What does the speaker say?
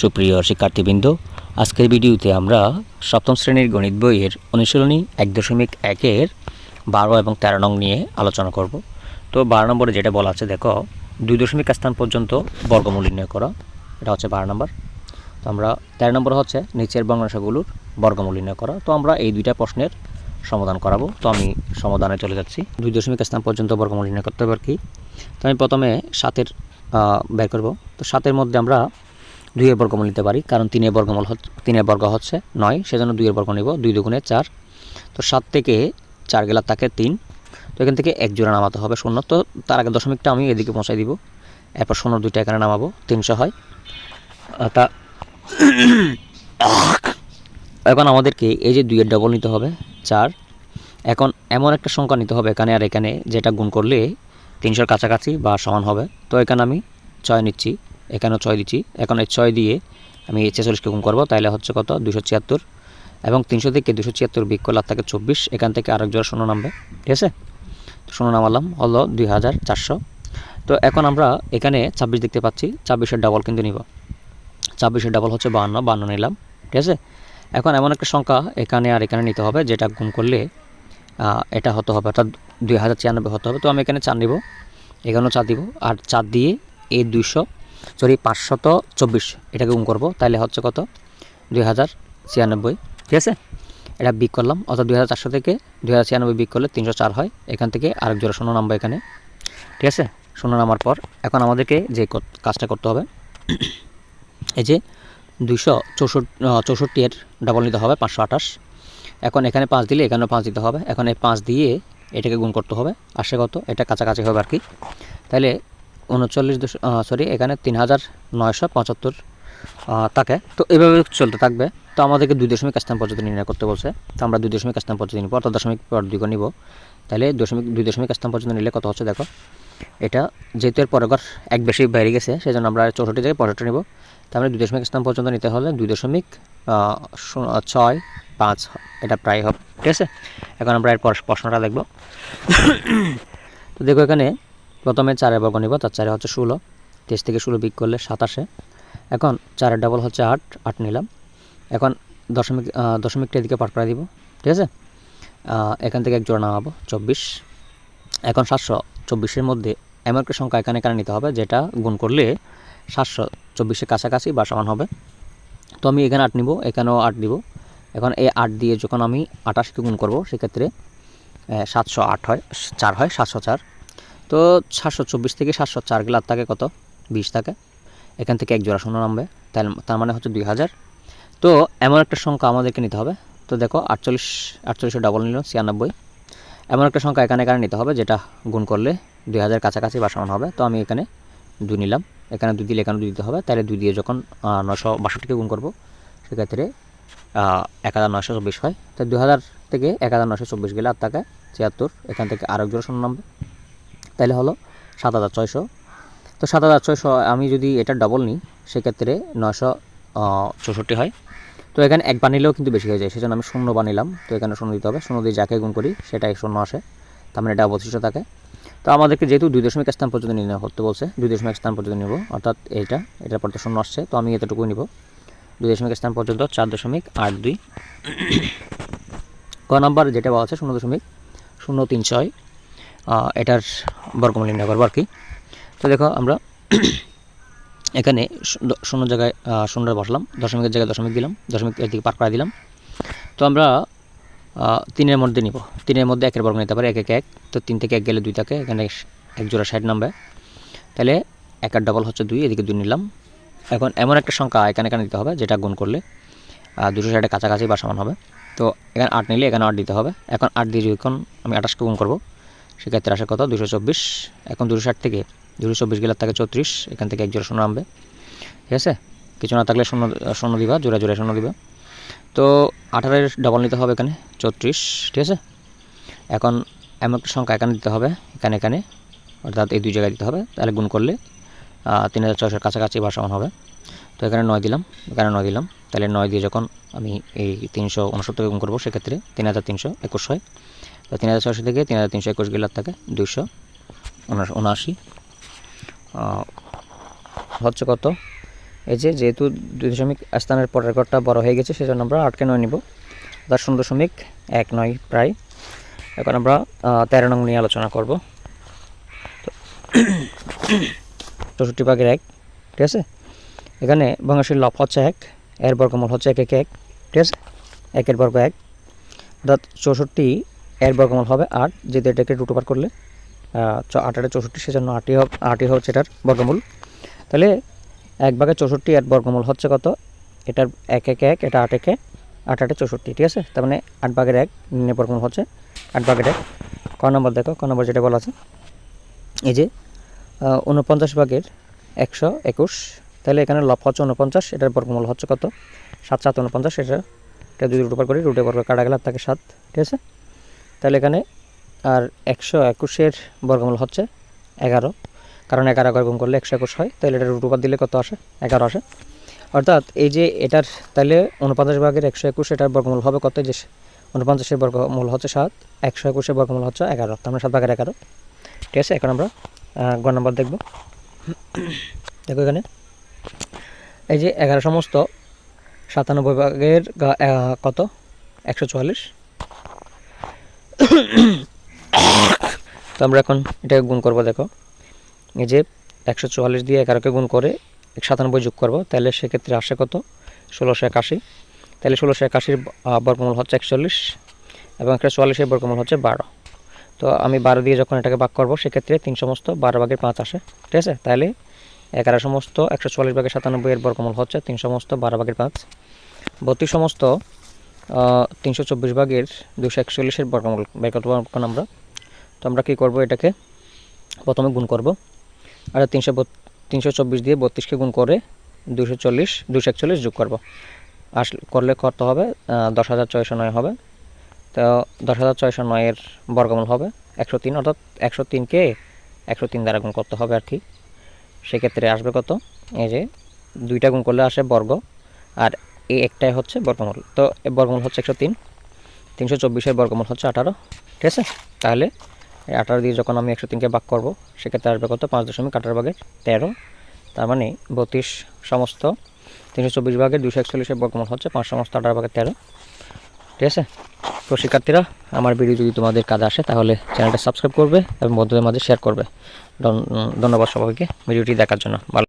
সুপ্রিয় শিক্ষার্থীবৃন্দ, আজকের ভিডিওতে আমরা সপ্তম শ্রেণীর গণিত বইয়ের অনুশীলনী 1.1-এর 12 এবং 13 নং নিয়ে আলোচনা করব। তো 12 নম্বরে যেটা বলা আছে, দেখো 2 দশমিক স্থান পর্যন্ত বর্গমূল নির্ণয় করো, এটা হচ্ছে 12 নম্বর। তো আমরা 13 নম্বর হচ্ছে নিচের ভগ্নাংশগুলোর বর্গমূল নির্ণয় করো। তো আমরা এই দুইটা প্রশ্নের সমাধান করাবো। তো আমি সমাধানে চলে যাচ্ছি। 2 দশমিক স্থান পর্যন্ত বর্গমূল নির্ণয় করতে হবে আর কি। তো আমি প্রথমে 7-এর বের করব। তো 7-এর মধ্যে আমরা 2-এর বর্গমূল নিতে পারি, কারণ 3-এর বর্গ হচ্ছে 9, সেজন্য 2-এর বর্গ নিব। 2 দুগুণে 4। তো 7 থেকে 4 গেলে থাকে 3। তো এখান থেকে এক জোড়া নামাতে হবে 0। তো তার আগে দশমিকটা আমি এদিকে পৌঁছাই দিব, এরপর 0 দুইটা এখানে নামাবো, 300 হয়। তা এখন আমাদেরকে এই যে 2-এর ডবল নিতে হবে 4। এখন এমন একটা সংখ্যা নিতে হবে এখানে আর এখানে, যেটা গুণ করলে 300-র কাছাকাছি বা সমান হবে। তো এখানে আমি 6 নিচ্ছি, এখানেও 6 দিচ্ছি। এখন এই 6 দিয়ে আমি 46কে গুণ করবো, তাহলে হচ্ছে কত 276। এবং 300 থেকে 276 বিয়োগ করলে আর থাকে 24। এখান থেকে আরেক জোড়া 0 নামবে, ঠিক আছে। 0 নামালাম, হলো 2400। তো এখন আমরা এখানে 26 দেখতে পাচ্ছি, 26-এর ডাবল কিন্তু নিব। 26-এর ডাবল হচ্ছে 52, 52 নিলাম, ঠিক আছে। এখন এমন একটা সংখ্যা এখানে আর এখানে নিতে হবে, যেটা গুণ করলে এটা হতে হবে, অর্থাৎ 2096 হতে হবে। তো আমি এখানে 4 নিব, এখানেও 4 দিব, আর 4 দিয়ে এই 524 এটাকে গুণ করবো, তাহলে হচ্ছে কত 2096, ঠিক আছে। এটা বিয়োগ করলাম, অর্থাৎ 2400 থেকে 2096 বিয়োগ করলে 304 হয়। এখান থেকে আরেক জোড়া 0 নামবে এখানে, ঠিক আছে। 0 নামার পর এখন আমাদেরকে যে কাজটা করতে হবে, এই যে 264 এর ডাবল নিতে হবে 528। এখন এখানে 5 দিলে এখানেও 5 দিতে হবে। এখন এই 5 দিয়ে এটাকে গুণ করতে হবে, আসে কত, এটা কাছাকাছি হবে আর কি। তাহলে 39 এখানে 3975 থাকে। তো এভাবে চলতে থাকবে। তো আমাদেরকে 2 দশমিক স্থান পর্যন্ত নির্ণয় করতে বলছে। তো আমরা 2 দশমিক স্থান পর্যন্ত নিব, অর্থাৎ দশমিক পর 2 নিব। তাহলে 2 দশমিক স্থান পর্যন্ত নিলে কত হচ্ছে দেখো, এটা যেহেতু এর পরের এক বেশি বেড়ে গেছে, সেজন্য আমরা 64 থেকে 65 নিব। তাহলে 2 দশমিক স্থান পর্যন্ত নিতে হলে 2.65 এটা প্রায় হবে, ঠিক আছে। এখন আমরা এর প্রশ্নটা দেখব। তো দেখো এখানে প্রথমে 4-এর বর্গ নিব, তার 4 হচ্ছে 16, 23 থেকে 16 বিয়োগ করলে 27। এখন 4-এর ডাবল হচ্ছে 8 নিলাম। এখন দশমিকটা এদিকে পার করে দিব, ঠিক আছে। এখান থেকে এক জোড়া নামাবো, 24। এখন 724-এর মধ্যে এমন একটা সংখ্যা এখানে নিতে হবে, যেটা গুণ করলে 724-এর কাছাকাছি বা সমান হবে। তো আমি এখানে 8 নিব, এখানেও 8 দিব। এখন এই 8 দিয়ে যখন আমি 28কে গুণ করব, সেক্ষেত্রে 708 হয়, 4 হয় 704। তো 724 থেকে 704 গেলে আর থাকে কত, 20 থাকে। এখান থেকে এক জোড়া 0 নামবে, তার মানে হচ্ছে 2000। তো এমন একটা সংখ্যা আমাদেরকে নিতে হবে। তো দেখো 48-এর ডাবল নিল 96। এমন একটা সংখ্যা এখানে নিতে হবে, যেটা গুণ করলে 2000 কাছাকাছি বা সমান হবে। তো আমি এখানে 2 নিলাম, এখানে 2 দিলে এখানে 2 দিতে হবে। তাহলে 2 দিয়ে যখন 962কে গুণ করব, সেক্ষেত্রে 1924 হয়। তো 2000 থেকে 1924 গেলে আর থাকে 76। এখান থেকে আরেক জোড়া 0 নামবে, তাহলে হলো 7600। তো 7600 আমি যদি এটা ডবল নিই, সেক্ষেত্রে 964 হয়। তো এখানে একবার নিলেও কিন্তু বেশি হয়ে যায়, সেজন্য আমি 0 বানিলাম। তো এখানে 0 দিতে হবে, 0 দিয়ে যাকে গুণ করি সেটাই 0 আসে, তার মানে এটা অবশিষ্ট থাকে। তো আমাদেরকে যেহেতু 2 দশমিক স্থান পর্যন্ত নির্ণয় করতে বলছে, 2 দশমিক স্থান পর্যন্ত নিব, অর্থাৎ এটার পর তো 0 আসছে, তো আমি এতটুকু নিব। 2 দশমিক স্থান পর্যন্ত 4.82। ক নাম্বার যেটা বলা আছে 0.036, এটার বর্গমূল নির্ণয় করবো আর কি। তো দেখো আমরা এখানে 0 জায়গায় 0 বসলাম, দশমিকের জায়গায় দশমিক দিলাম, দশমিক এর দিকে পার করে দিলাম। তো আমরা 3-এর মধ্যে নিব, 3-এর মধ্যে 1-এর বর্গ নিতে পারি, 1 1 1। তো 3 থেকে 1 গেলে 2 থাকে, এখানে এক জোড়া 60 নামবে। তাহলে 1-এর ডবল হচ্ছে 2, এদিকে 2 নিলাম। এখন এমন একটা সংখ্যা এখানে নিতে হবে, যেটা গুণ করলে 260-এর কাছাকাছি বা সমান হবে। তো এখানে 8 নিলে এখানে 8 দিতে হবে। এখন 8 দিয়ে যখন আমি 28কে গুণ করবো, সেক্ষেত্রে আসে কত 224। এখন 260 থেকে 224 গেলে থাকে 34, এখান থেকে এক জোড়া 0 নামবে, ঠিক আছে। কিছু না থাকলে 0 দিবা, জোড়া 0 দিবা। তো 18-এর ডবল নিতে হবে এখানে 34, ঠিক আছে। এখন এমন একটা সংখ্যা এখানে দিতে হবে, এখানে অর্থাৎ এই 2 জায়গায় দিতে হবে, তাহলে গুণ করলে 3600-এর কাছাকাছি বা সমান হবে। তো এখানে 9 দিলাম, এখানে 9 দিলাম। তাহলে 9 দিয়ে যখন আমি এই 369-কে গুণ করবো, সেক্ষেত্রে 3321 হয়। তো 3600 থেকে 3321 গেলে থাকে 279, হচ্ছে কত এই যে যেহেতু 2 দশমিক স্থানের পরের ঘরটা বড় হয়ে গেছে সেজন্য আমরা 8কে 9 নিব, অর্থাৎ 0.19 প্রায়। এখন আমরা 13 নং নিয়ে আলোচনা করব। তো 64/1, ঠিক আছে। এখানে ভগ্নাংশের লব হচ্ছে 1, এর বর্গমূল হচ্ছে 1 1 1, ঠিক আছে। 1 বর্গ 1, অর্থাৎ 64 এর বর্গমূল হবে 8, যেহেতু এটাকে রুট ওভার করলে 8 8 64, সেজন্য 8ই হচ্ছে এটার বর্গমূল। তাহলে 1/64 এর বর্গমূল হচ্ছে কত? এটার 1 1 1, এটা 8 1 8 8 64, ঠিক আছে। তার মানে 8/1 নির্ণয় বর্গমূল হচ্ছে 8/1। ক নম্বর দেখো, ক নম্বর যেটা বলা আছে, এই যে 49/121, তাহলে এখানে লব হচ্ছে 49, এটার বর্গমূল হচ্ছে কত? 7 7 49, এটা যদি রুট ওভার করি, রুটে বর্গ কাটা গেলে থাকে 7, ঠিক আছে। তাহলে এখানে আর 121-এর বর্গমূল হচ্ছে 11, কারণ 11 গুণ করলে 121 হয়, তাহলে এটা রুট ওভার দিলে কত আসে? 11 আসে। অর্থাৎ এই যে এটার তাহলে 49/121, এটার বর্গমূল হবে কত? যে 49-এর বর্গমূল হচ্ছে 7, 121-এর বর্গমূল হচ্ছে 11, তার মানে 7/11, ঠিক আছে। এখন আমরা গ নম্বর দেখব। দেখো এখানে এই যে 11 সমস্ত 97 কত? 144। তো আমরা এখন এটাকে গুণ করব। দেখো এই যে 144 দিয়ে 11কে গুণ করে 97 যোগ করব, তাহলে সেক্ষেত্রে আসে কত? 1681। তাহলে 1681-এর বর্গমূল হচ্ছে 41 এবং 144-এর বর্গমূল হচ্ছে 12। তো আমি 12 দিয়ে যখন এটাকে ভাগ করব, সেক্ষেত্রে 3 সমস্ত 12/5 আসে, ঠিক আছে। তাহলে 11 সমস্ত 144/97-এর বর্গমূল হচ্ছে 3 সমস্ত 12/5। 32 সমস্ত 324/241-এর বর্গমূল বের করতে পারবো আমরা। তো আমরা কী করব? এটাকে প্রথমে গুণ করব, আর 324 দিয়ে 32কে গুণ করে 241 যোগ করব। করলে কত হবে? 10,609 হবে। তো 10,609-এর বর্গমূল হবে 103, অর্থাৎ 103কে 103 দ্বারা গুণ করতে হবে আর কি। সেক্ষেত্রে আসবে কত? এই যে 2টা গুণ করলে আসে বর্গ, আর এই একটাই হচ্ছে বর্গমূল। তো এর বর্গমূল হচ্ছে 103। 324-এর বর্গমূল হচ্ছে 18, ঠিক আছে। তাহলে এই 18 দিয়ে যখন আমি 103কে ভাগ করব, সেক্ষেত্রে আসবে কত? 5.18/13। তার মানে 32 সমস্ত 324/241-এর বর্গমূল হচ্ছে 5 সমস্ত 18/13, ঠিক আছে। তো শিক্ষার্থীরা, আমার ভিডিও যদি তোমাদের কাজে আসে তাহলে চ্যানেলটা সাবস্ক্রাইব করবে এবং বন্ধুদের মাঝে শেয়ার করবে। ধন্যবাদ সবাইকে ভিডিওটি দেখার জন্য। ভালো।